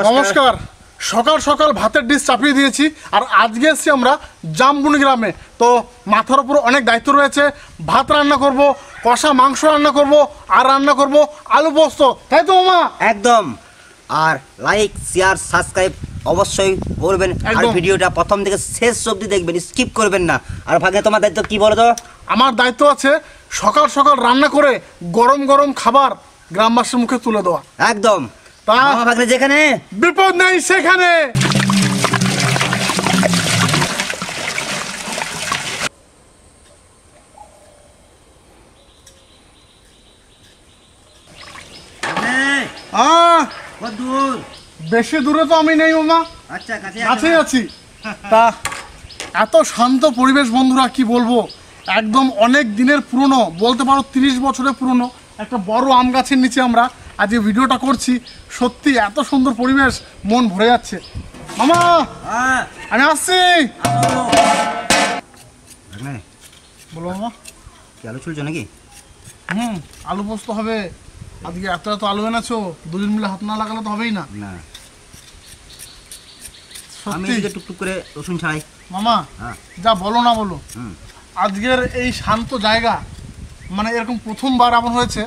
নমস্কার। সকাল সকাল ভাতের ডিশ চাপিয়ে দিয়েছি আর আজকে এসেছি আমরা জামবুনি গ্রামে। তো মাথার উপর অনেক দায়িত্ব রয়েছে। ভাত রান্না করব, কষা মাংস রান্না করব, আর রান্না করব আলু পোস্ত, তাই তো মামা? একদম। আর লাইক শেয়ার সাবস্ক্রাইব অবশ্যই করবেন, আর ভিডিওটা প্রথম থেকে শেষ অবধি দেখবেন, স্কিপ করবেন না। আর ভাগে তোমার দায়িত্ব কি বলো তো? আমার দায়িত্ব আছে সকাল সকাল রান্না করে গরম গরম খাবার গ্রামবাসীর মুখে তুলে দেওয়া। একদম। তা ভাগ্নে যেখানে বিপদ নেই সেখানে। বেশি দূরে তো আমি নেই মামা, কাছেই আছি। তা এত শান্ত পরিবেশ বন্ধুরা, কি বলবো, একদম অনেক দিনের পুরনো, বলতে পারো 30 বছরের পুরনো একটা বড় আম গাছের নিচে আমরা আজ এই ভিডিওটা করছি। সত্যি এত সুন্দর পরিবেশ, মন ভরে যাচ্ছে। মামা আমি আসছি। বলো মামা, কি আলু চলছে নাকি? আলু পোস্ত হবে আজকে। এত এত আলু এনেছো, দুজন মিলে হাত না লাগালে তো হবেই না। আমি টুকটুক করে রসুন ছাড়াই। মামা যা বলো না বলো, আজকের এই শান্ত জায়গা, মানে এরকম প্রথমবার এমন হয়েছে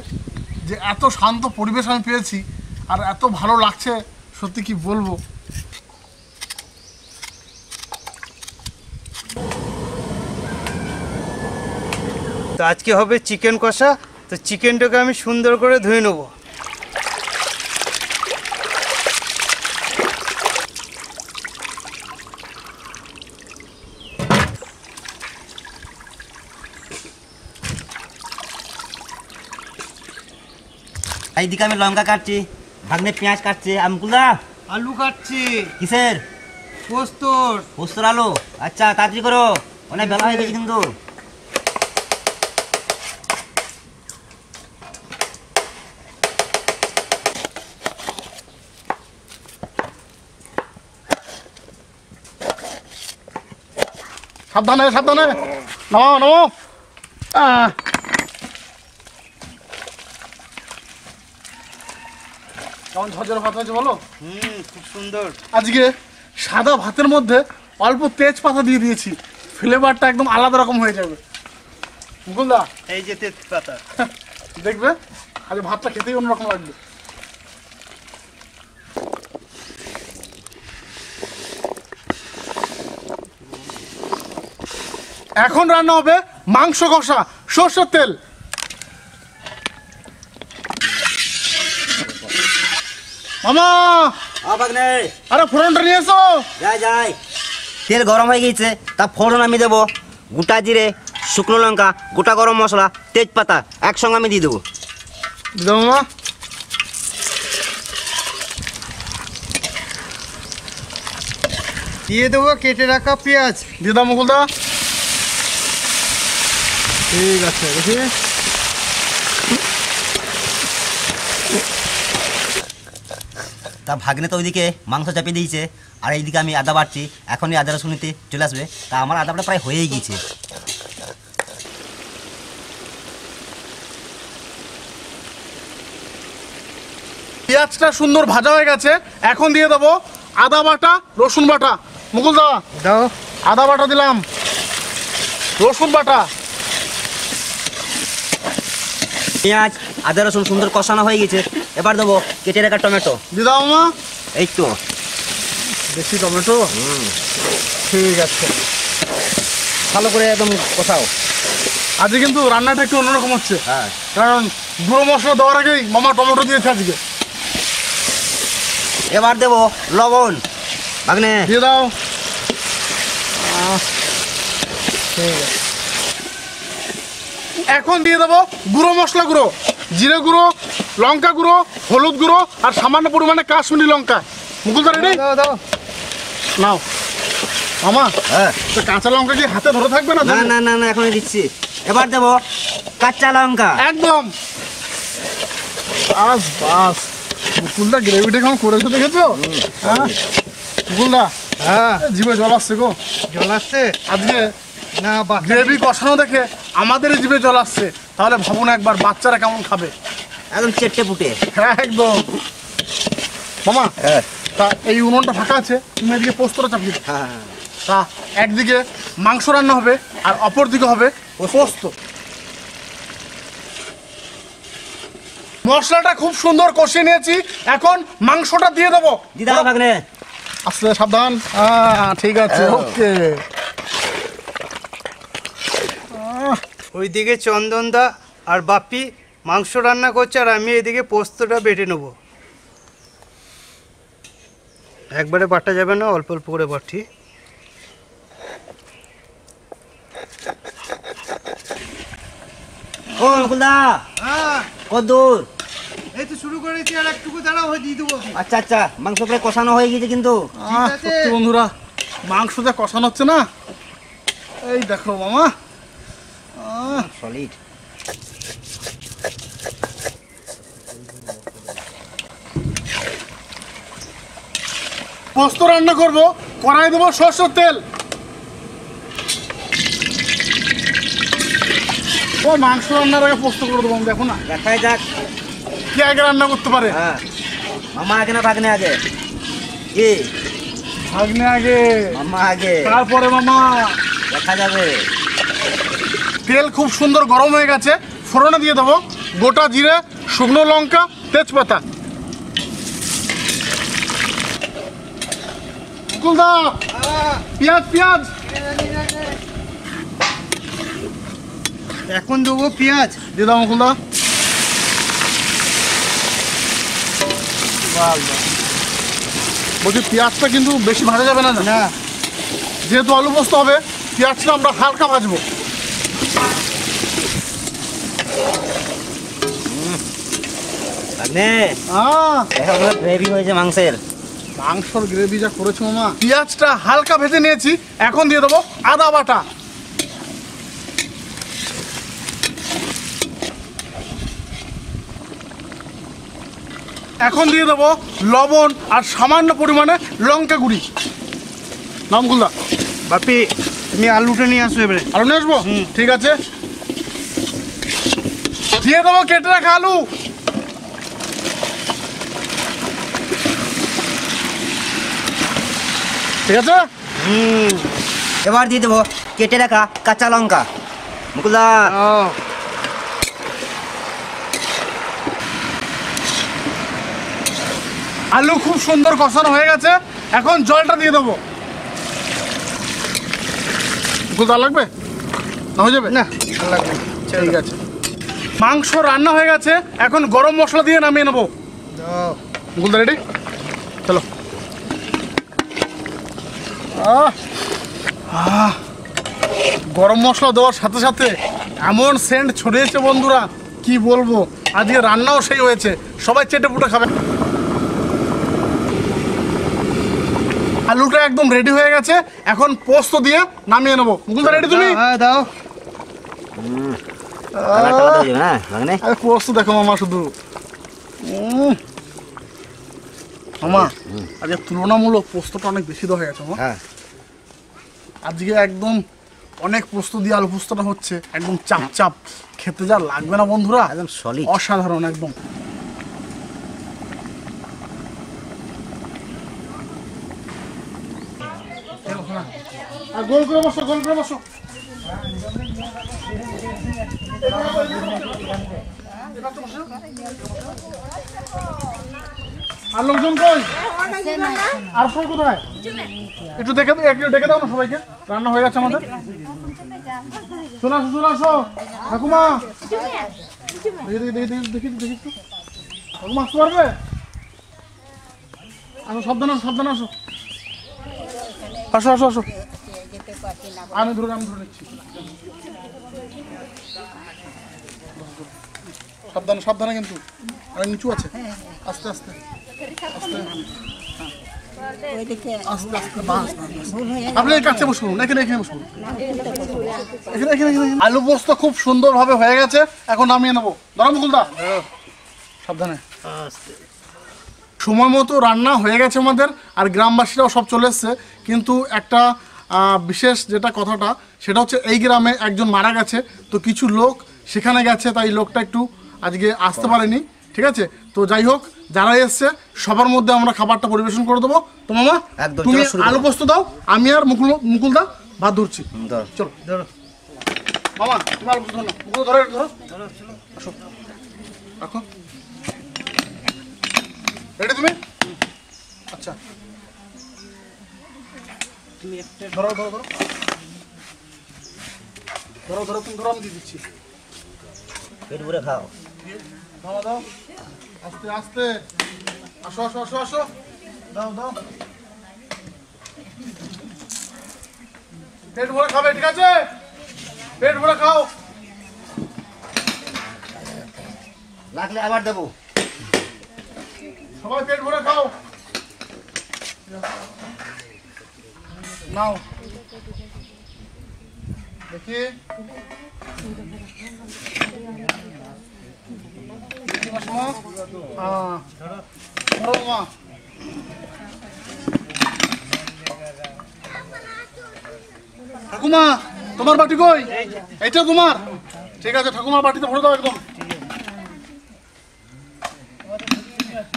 যে এত শান্ত পরিবেশ আমি পেয়েছি আর এত ভালো লাগছে, সত্যি কি বলবো। তো আজকে হবে চিকেন কষা। তো চিকেনটাকে আমি সুন্দর করে ধুয়ে নেবো। এইদিকে আমি লঙ্কা কাটছি, ভাগ্নে পেঁয়াজ কাটছে, আমকুলা আলু কাটছি। কিসের? পোস্তর। পোস্তর আলু। আচ্ছা তাড়াতাড়ি করো, অনেক বেলা হয়ে গেছে কিন্তু। সাবধানে সাবধানে, নামো নামো। কেমন ঝরঝরে ভাত হয়েছে বলো? খুব সুন্দর। আজকে সাদা ভাতের মধ্যে অল্প তেজপাতা দিয়ে দিয়েছি, ফ্লেভারটা একদম আলাদা রকম হয়ে যাবে। মুকুলদা এই যে তেজপাতা, দেখবে আজ ভাতটা খেতেই অন্যরকম লাগবে। এখন রান্না হবে মাংস কষা, সরষের তেল। মামা আরে ফোড়নটা নিয়ে এসো। যাই যাই। তেল গরম হয়ে গেছে, তা ফোড়ন আমি দেবো। গোটা জিরে, শুকনো লঙ্কা, গোটা গরম মশলা, তেজপাতা একসঙ্গে আমি দিয়ে দেবো। মামা দিয়ে দেবো কেটে রাখা পেঁয়াজ। দিয়ে দাও মুকুলদা। ঠিক আছে, দেখি। তা ভাগ্নে তো ওইদিকে মাংস চাপিয়ে দিয়েছে, আর এইদিকে আমি আদা বাড়ছি। এখনই আদা রসুন নিতে চলে আসবে। তা আমার আদাটা প্রায় হয়েই গিয়েছে। পেঁয়াজটা সুন্দর ভাজা হয়ে গেছে, এখন দিয়ে দেবো আদা বাটা, রসুন বাটা। মুকুলদা দাও। আদা বাটা দিলাম, রসুন বাটা। পেঁয়াজ আদা রসুন সুন্দর কষানো হয়ে গেছে, এবার দেবো কেটে রাখা টমেটো। দিয়ে দাও মামা। এই তো বেশি টমেটো। ঠিক আছে, ভালো করে একদম কষাও। আজকে কিন্তু রান্নাটা একটু অন্যরকম হচ্ছে, হ্যাঁ, কারণ গুঁড়ো মশলা দেওয়ার আগেই মামা টমেটো দিয়েছে আজকে। এবার দেবো লবণ। ভাগ্নে দিয়ে দাও। ঠিক আছে, এখন দিয়ে দেবো গুঁড়ো মশলা গুঁড়ো, জিরে গুঁড়ো, লঙ্কা গুঁড়ো, হলুদ গুঁড়ো আর সামান্য পরিমাণে কাশ্মীরি লঙ্কা। মুকুলদা রেডি? দাও দাও। নাও মামা। হ্যাঁ, তো কাঁচা লঙ্কা কি হাতে ধরে থাকবে না? না না না না, এখনই দিচ্ছি। এবার দেবো কাঁচা লঙ্কা। একদম। বাস বাস, মুকুলদা গ্রেভিটা কেমন করেছো দেখেছো? হ্যাঁ মুকুলদা হ্যাঁ জিভে জল আসছে গো। জল আসছে আজকে না গ্রেভি কষানো দেখে আমাদের জিভে জল আসছে। তাহলে ভাবুন একবার বাচ্চারা কেমন খাবে। একদম চেটে পুটে। হ্যাঁ একদম। মামা হ্যাঁ তা এই উনুনটা ফাঁকা আছে, তুমি এদিকে পোস্তটা চাপিয়ে দাও। হ্যাঁ তা একদিকে মাংস রান্না হবে আর অপর দিকে হবে পোস্ত। মশলাটা খুব সুন্দর কষিয়ে নিয়েছি, এখন মাংসটা দিয়ে দেবো। দিদা ভাগ্নে আস্তে সাবধান। ঠিক আছে, ওকে। ওইদিকে চন্দনদা আর বাপ্পি মাংস রান্না করছে আর আমি এদিকে পোস্তটা বেটে নেব। একবারে বাটা যাবে না, অল্প অল্প করে বাটি। ও মুকুলদা হ্যাঁ কত দূর? এই তো শুরু করেছি, আর একটুকু দাঁড়াও, হয়ে দিয়ে দেবো। আচ্ছা আচ্ছা, মাংস প্রায় কষানো হয়ে গেছে কিন্তু। আছে। সত্যি বন্ধুরা, মাংস যা কষানো হচ্ছে না, এই দেখো মামা। সলিড। পোস্ত রান্না করবো, কড়াই দেবো সরষের তেল। ও মাংস রান্নার আগে পোস্ত করে দেবো, দেখো না দেখাই যাক। কি আগে রান্না করতে পারে। হ্যাঁ মামা আগে না ভাগ্নে আগে? কি ভাগ্নে আগে, মামা আগে? তারপরে মামা। দেখা যাবে। তেল খুব সুন্দর গরম হয়ে গেছে, ফোড়নে দিয়ে দেবো গোটা জিরে, শুকনো লঙ্কা, তেজপাতা। মুকুলদা, পেঁয়াজ পেঁয়াজ এখন দেবো পেঁয়াজ। দিয়ে দাও মুকুলদা। বলছি পেঁয়াজটা কিন্তু বেশি ভাজা যাবে না। না যেহেতু আলু পোস্ত হবে, পেঁয়াজটা আমরা হালকা ভাজবো। ভাগ্নে আহ, দেখা গেল গ্রেভি হয়েছে মাংসের। মাংসর গ্রেভি যা করেছো মামা। পেঁয়াজটা হালকা ভেজে নিয়েছি, এখন দিয়ে দেবো আদা বাটা। এখন দিয়ে দেবো লবণ আর সামান্য পরিমাণে লঙ্কা গুঁড়ি। নামগুলা বাপ্পি, তুমি আলুটা নিয়ে আসো এবারে। আলু নিয়ে আসবো? ঠিক আছে, দিয়ে দেবো কেটে রাখা আলু। ঠিক আছে, এবার দিয়ে দেবো কেটে রাখা কাঁচা লঙ্কা। মুকুলদা আলু খুব সুন্দর কষানো হয়ে গেছে, এখন জলটা দিয়ে দেবো। গুদা লাগবে না, হয়ে যাবে না লাগবে না। ঠিক আছে। মাংস রান্না হয়ে গেছে, এখন গরম মশলা দিয়ে নামিয়ে নেবো। দাও। গুলদা রেডি, চলো। আহ, আহ, গরম মশলা দেওয়ার সাথে সাথে এমন সেন্ট ছড়িয়েছে বন্ধুরা, কি বলবো। আজকে রান্নাও সেই হয়েছে, সবাই চেটে পুটে খাবে। আলুটা একদম রেডি হয়ে গেছে, এখন পোস্ত দিয়ে নামিয়ে নেবো। মুকুলদা রেডি তুমি? হ্যাঁ দাও। কালারটা আলাদা হয়ে যাবে না ভাগ্নে? আরে পোস্ত দেখো মামা শুধু। মামা আজকে তুলনামূলক পোস্তটা অনেক বেশি দেওয়া হয়ে গেছে মামা। হ্যাঁ আজকে একদম অনেক পোস্ত দিয়ে আলু পোস্তটা হচ্ছে, একদম চাপ চাপ, খেতে যা লাগবে না বন্ধুরা, একদম সলিড। অসাধারণ একদম। আর গোল করে বসো, গোল করে বসো। আর লোকজন কই? আর সবাই কোথায়? একটু দেখে একটু ডেকে দাও না সবাইকে, রান্না হয়ে গেছে আমাদের। চলে আসো, চলে আসো ঠাকুমা। দেখি দেখি দেখি দেখি দেখি একটু। ঠাকুমা আসতে পারবে? আসো, সাবধানে আসো, সাবধানে আসো। আসো আসো আসো, আমি ধরে নিচ্ছি। সাবধানে সাবধানে, কিন্তু আর নিচু আছে। আস্তে আস্তে আস্তে আস্তে, বাস আপনি এই কাছে বসুন, এখানে এখানে বসুন, এখানে এখানে এখানে। আলু পোস্ত খুব সুন্দরভাবে হয়ে গেছে, এখন নামিয়ে নেবো। ধরো মুকুলদা, সাবধানে। সময় মতো রান্না হয়ে গেছে আমাদের, আর গ্রামবাসীরাও সব চলে এসছে। কিন্তু একটা বিশেষ যেটা কথাটা সেটা হচ্ছে এই গ্রামে একজন মারা গেছে, তো কিছু লোক সেখানে গেছে, তাই লোকটা একটু আজকে আসতে পারেনি। ঠিক আছে, তো যাই হোক, যারা এসছে সবার মধ্যে আমরা খাবারটা পরিবেশন করে দেবো। তো মামা একদম, তুমি চলো শুরু করো। আলু পোস্ত দাও, আমি আর মুকুলদা ভাত ধরছি। ধরো। চলো মামা, তুমি আলু পোস্ত ধরো না। মুকুল ধরো, ধরো আসো, রাখো রেডি তুমি? আচ্ছা ধরো ধরো ধরো ধরো ধরো, তুমি ধরো, আমি দিয়ে দিচ্ছি। পেট ভরে খাও। দাও দাও, আস্তে আস্তে, আসো আসো আসো আসো, দাও দাও, পেট ভরে খাবে, ঠিক আছে? পেট ভরে খাও। লাগলে আবার দেবো। সবাই পেট ভরে খাও। নাও দেখি, দেখি মাসমা, হ্যাঁ ধরো মা। ঠাকুমা তোমার বাটি কই? এইটা তোমার? ঠিক আছে, ঠাকুমার বাটিতে ভরে দাও একদম।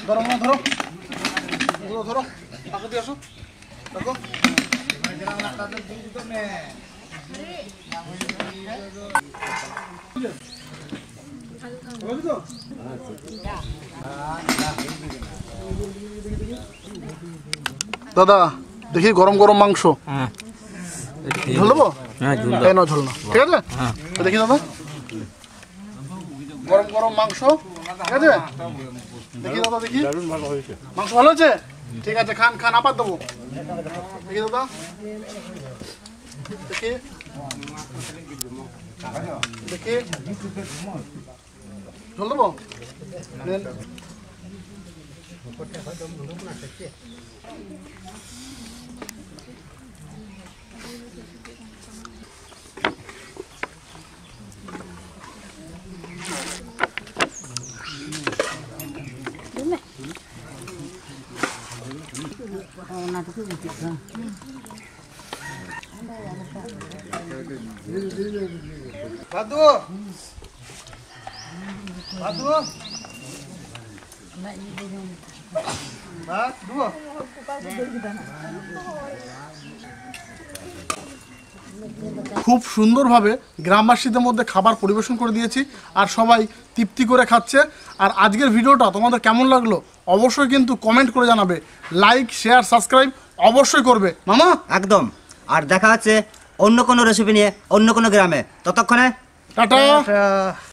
ধরো মা, ধরো, এগুলো ধরো, টাকা দিয়ে আসো, দেখো। দাদা দেখি গরম গরম মাংস, ঝোল দেবো? এই নাও ঝোল না, ঠিক আছে? তো দেখি দাদা, গরম গরম মাংস, ঠিক আছে? দেখি দাদা, দেখি মাংস ভালো হয়েছে? ঠিক আছে, খান খান, আবার দেবো। দেখি দাদা, দেখি দেখি, ঝোল দেবো? নেন। ভাত দেবো? ভাত দেবো? ভাত দেবো? খুব সুন্দরভাবে গ্রামবাসীদের মধ্যে খাবার পরিবেশন করে দিয়েছি, আর সবাই তৃপ্তি করে খাচ্ছে। আর আজকের ভিডিওটা তোমাদের কেমন লাগলো অবশ্যই কিন্তু কমেন্ট করে জানাবে, লাইক শেয়ার সাবস্ক্রাইব অবশ্যই করবে মামা। একদম। আর দেখা হচ্ছে অন্য কোনো রেসিপি নিয়ে অন্য কোনো গ্রামে। ততক্ষণে টাটা। টা-